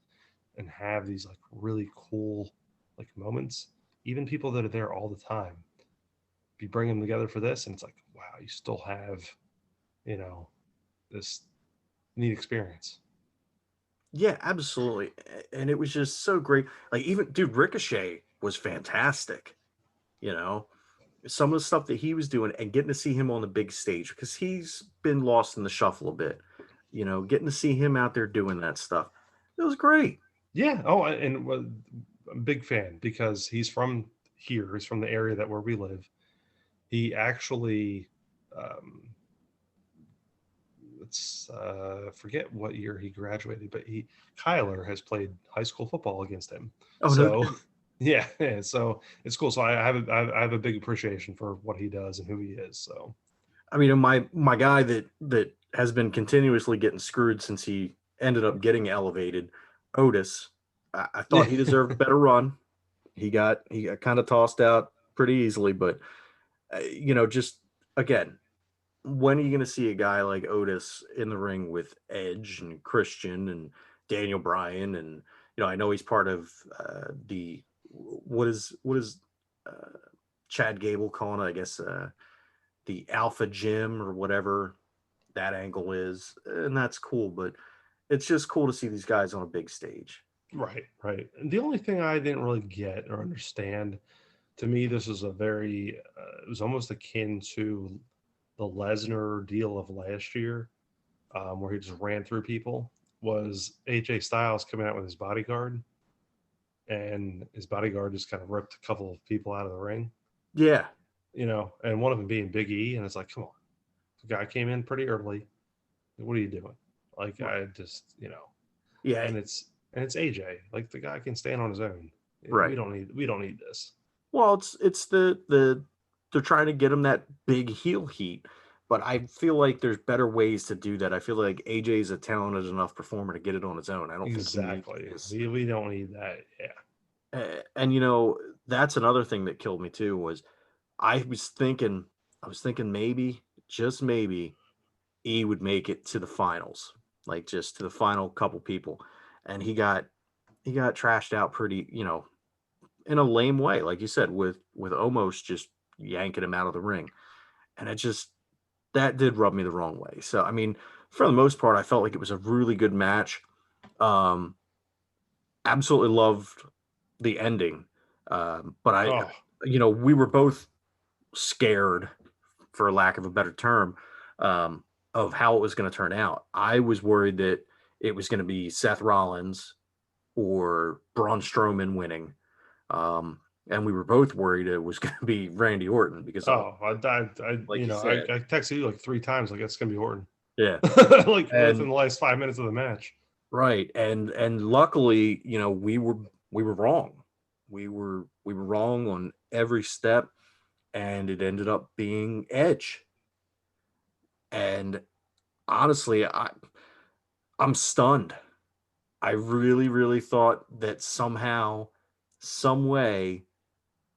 and have these like really cool like moments. Even people that are there all the time, you bring them together for this, and it's like, wow, you still have you know this neat experience. Yeah, absolutely. And it was just so great. Like even dude, Ricochet was fantastic. You know, some of the stuff that he was doing and getting to see him on the big stage because he's been lost in the shuffle a bit. Getting to see him out there doing that stuff. It was great. Yeah. Oh, and I'm a big fan because he's from here. He's from the area that where we live. He actually, um, let's forget what year he graduated, but Kyler has played high school football against him. Oh no. So yeah, yeah, so it's cool. So I have a big appreciation for what he does and who he is. So I mean, my guy that has been continuously getting screwed since he ended up getting elevated, Otis. I thought yeah, he deserved a better run. He got kind of tossed out pretty easily, but just again, when are you going to see a guy like Otis in the ring with Edge and Christian and Daniel Bryan? And I know he's part of the what is uh, Chad Gable calling it? I guess the Alpha Gym or whatever that angle is, and that's cool. But it's just cool to see these guys on a big stage. right, right. And the only thing I didn't really get or understand, to me, this is a very it was almost akin to the Lesnar deal of last year, where he just ran through people. Was AJ Styles coming out with his bodyguard, and his bodyguard just kind of ripped a couple of people out of the ring, Yeah, and one of them being Big E, and it's like, come on, the guy came in pretty early. What are you doing? Like, right. I just, Yeah, and it's AJ. Like, the guy can stand on his own. We right. don't need this. Well, it's the they're trying to get him that big heel heat, but I feel like there's better ways to do that. I feel like AJ is a talented enough performer to get it on his own. I don't think he needs Exactly. this. We don't need that. Yeah. And that's another thing that killed me too was I was thinking maybe just maybe E would make it to the finals, like just to the final couple people, and he got trashed out pretty, in a lame way, like you said, with almost just yanking him out of the ring, and it just that did rub me the wrong way. So I mean, for the most part, I felt like it was a really good match. Um, Absolutely loved the ending, but Oh, we were both scared, for lack of a better term, of how it was going to turn out. I was worried that it was going to be Seth Rollins or Braun Strowman winning. And we were both worried it was going to be Randy Orton because, like you said, I texted you like 3 times, like, it's gonna be Orton. yeah, Like, within and the last 5 minutes of the match. right, and luckily, we were wrong. We were wrong on every step, and it ended up being Edge. And honestly, I'm stunned. I really, really thought that somehow, some way,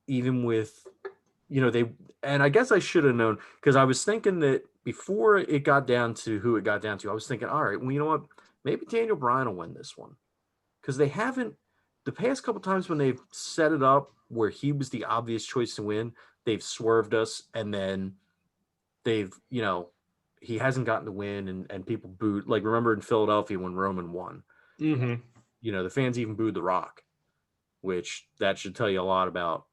even with they, and I guess I should have known, because I was thinking that before it got down to who it got down to, I was thinking, all right, well, you know what? Maybe Daniel Bryan will win this one, because they haven't, the past couple times when they've set it up where he was the obvious choice to win, they've swerved us, and then they've, he hasn't gotten the win, and people booed. Like, remember in Philadelphia when Roman won, Mm-hmm. the fans even booed The Rock, which that should tell you a lot about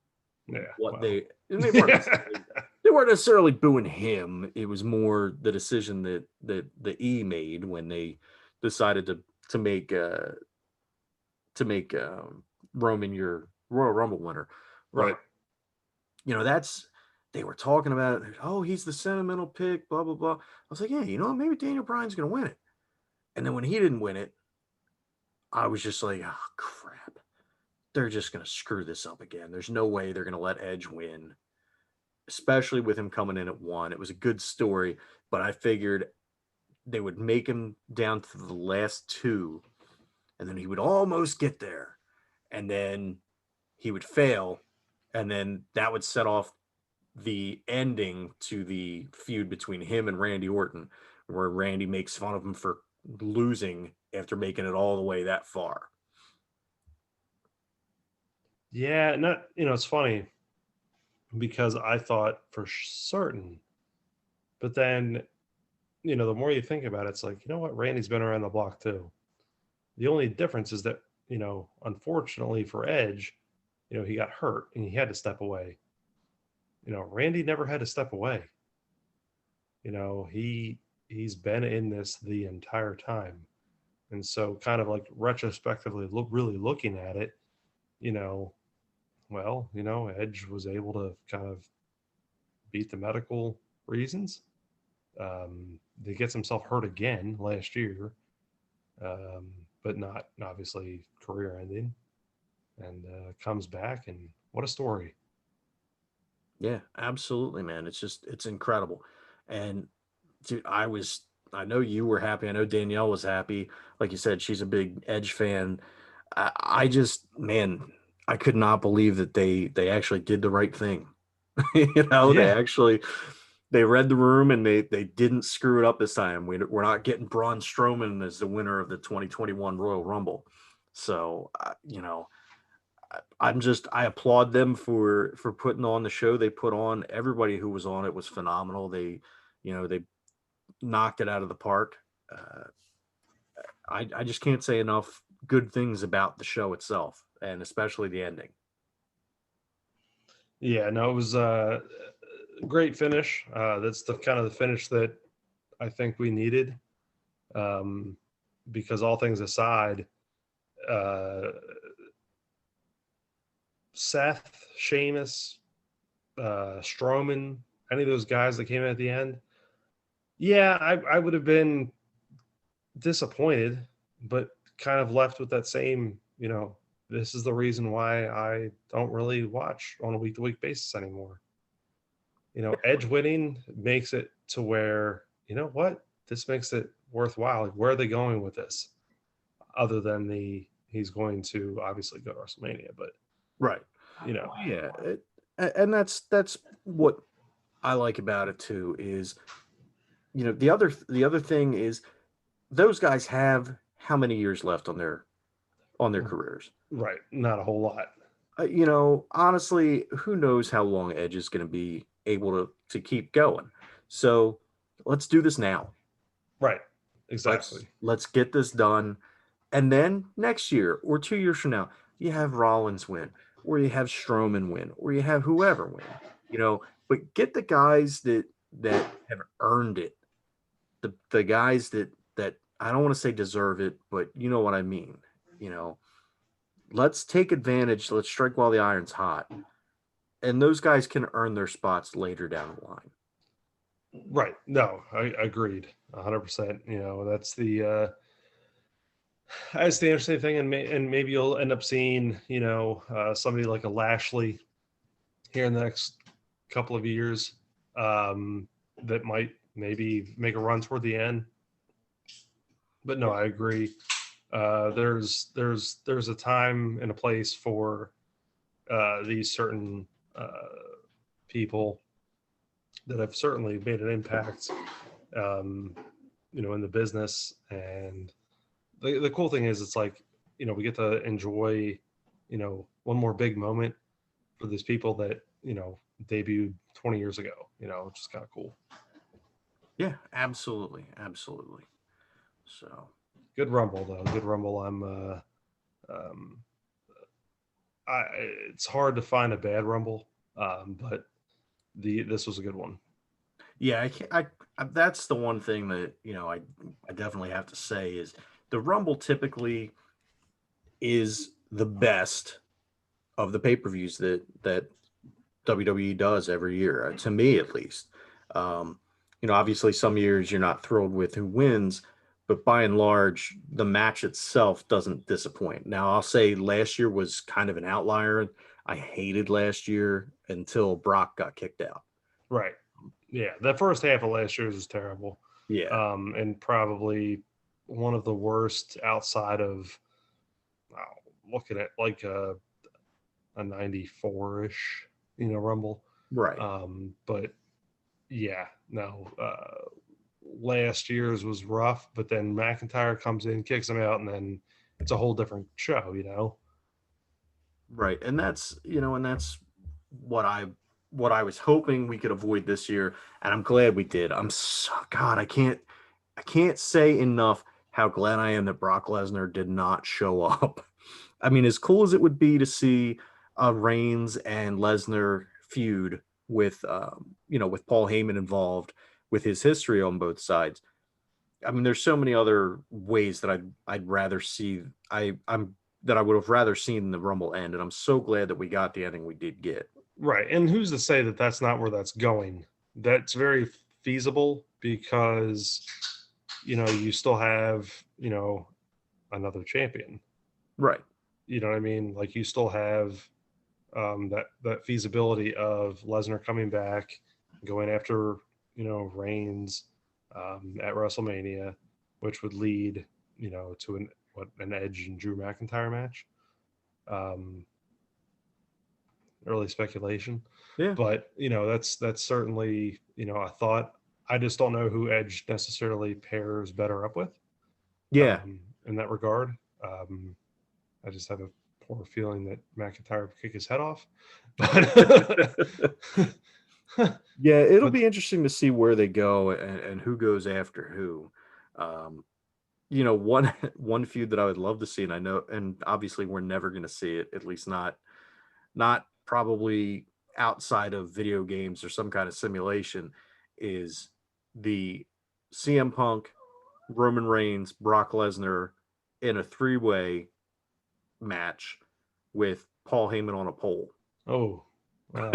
Yeah. what Well. they weren't necessarily, they weren't necessarily booing him. It was more the decision that the E made when they decided to make Roman your Royal Rumble winner. Right. But that's, they were talking about it. Oh, he's the sentimental pick, blah blah blah. I was like, yeah, maybe Daniel Bryan's gonna win it. And then when he didn't win it, I was just like, oh crap, they're just gonna screw this up again. There's no way they're gonna let Edge win, especially with him coming in at 1. It was a good story, but I figured they would make him down to the last 2, and then he would almost get there, and then he would fail, and then that would set off the ending to the feud between him and Randy Orton, where Randy makes fun of him for losing after making it all the way that far. Yeah, not it's funny because I thought for certain, but then the more you think about it, it's like, what, Randy's been around the block too. The only difference is that unfortunately for Edge, he got hurt and he had to step away. Randy never had to step away. He's been in this the entire time, and so kind of like retrospectively really looking at it, well, Edge was able to kind of beat the medical reasons. He gets himself hurt again last year, but not obviously career ending, and comes back, and what a story. Yeah, absolutely, man. It's incredible. And dude, I know you were happy. I know Danielle was happy. Like you said, she's a big Edge fan. I just, man, I could not believe that they actually did the right thing. They Yeah. actually, they read the room, and they didn't screw it up this time. We're not getting Braun Strowman as the winner of the 2021 Royal Rumble. So, I applaud them for putting on the show they put on. Everybody who was on it was phenomenal. They knocked it out of the park. Uh, I just can't say enough good things about the show itself, and especially the ending. Yeah, no, it was a great finish. That's the kind of the finish that I think we needed, because all things aside, uh, Seth, Sheamus, Strowman, any of those guys that came in at the end, yeah, I would have been disappointed, but kind of left with that same, this is the reason why I don't really watch on a week to week basis anymore. Edge winning makes it to where, what? This makes it worthwhile. Where are they going with this? Other than he's going to obviously go to WrestleMania, but Right. Yeah. And that's what I like about it too, is, the other thing is, those guys have how many years left on their careers? right, not a whole lot. Honestly, who knows how long Edge is going to be able to keep going. So let's do this now. Right, Let's exactly. let's get this done. And then next year or 2 years from now, you have Rollins win, or you have Strowman win, or you have whoever win. But get the guys that have earned it. The guys that I don't want to say deserve it, but you know what I mean. You know, let's take advantage. Let's strike while the iron's hot, and those guys can earn their spots later down the line. Right. No, I agreed 100%. That's the interesting thing. And maybe you'll end up seeing, somebody like a Lashley here in the next couple of years, that might maybe make a run toward the end. But no, I agree. There's a time and a place for these certain people that have certainly made an impact, in the business. And the cool thing is, it's like, we get to enjoy, one more big moment for these people that, debuted 20 years ago, which is kind of cool. Yeah, absolutely, absolutely. So Good Rumble though. Good Rumble. Um, it's hard to find a bad Rumble, but this was a good one. yeah, that's the one thing that I definitely have to say is the Rumble typically is the best of the pay-per-views that WWE does every year, to me at least. Obviously some years you're not thrilled with who wins, but by and large, the match itself doesn't disappoint. Now, I'll say last year was kind of an outlier. I hated last year until Brock got kicked out. Right. Yeah. The first half of last year's was terrible. Yeah. And probably one of the worst outside of, looking at like a 94-ish, Rumble. Right. But yeah, no, last year's was rough, but then McIntyre comes in, kicks him out, and then it's a whole different show. Right. And that's what I was hoping we could avoid this year, and I'm glad we did. God, I can't say enough how glad I am that Brock Lesnar did not show up. I mean, as cool as it would be to see a Reigns and Lesnar feud with with Paul Heyman involved, with his history on both sides. I mean, there's so many other ways that I'd rather see. That I would have rather seen the Rumble end, and I'm so glad that we got the ending we did get. Right. And who's to say that that's not where that's going? That's very feasible because, you still have, another champion. Right. You know what I mean? Like, you still have that feasibility of Lesnar coming back, going after, Reigns at WrestleMania, which would lead, to an Edge and Drew McIntyre match. Early speculation. Yeah. But, that's certainly, a thought. I just don't know who Edge necessarily pairs better up with. Yeah. In that regard. I just have a poor feeling that McIntyre would kick his head off. But yeah, it'll be interesting to see where they go and who goes after who. One feud that I would love to see, and I know, and obviously we're never going to see it, at least not probably outside of video games or some kind of simulation, is the CM Punk, Roman Reigns, Brock Lesnar in a 3-way match with Paul Heyman on a pole. Oh, well,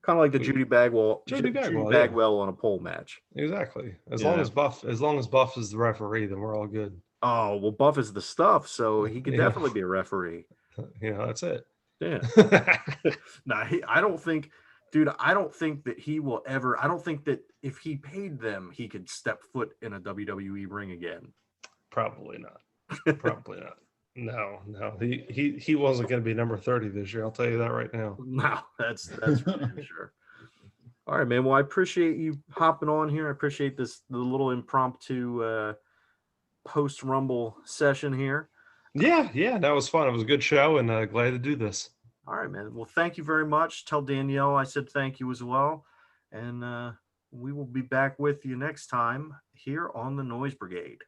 kind of like the Judy Bagwell yeah. on a pole match. Exactly. As long as Buff is the referee, then we're all good. Oh, well, Buff is the stuff, so he could definitely be a referee. That's it. Yeah. Nah, I don't think that he will ever. I don't think that if he paid them, he could step foot in a WWE ring again. Probably not. Probably not. No. He wasn't going to be number 30 this year. I'll tell you that right now. No, that's for sure. All right, man. Well, I appreciate you hopping on here. I appreciate the little impromptu post Rumble session here. Yeah, that was fun. It was a good show, and glad to do this. All right, man. Well, thank you very much. Tell Danielle I said thank you as well, and we will be back with you next time here on the Noise Brigade.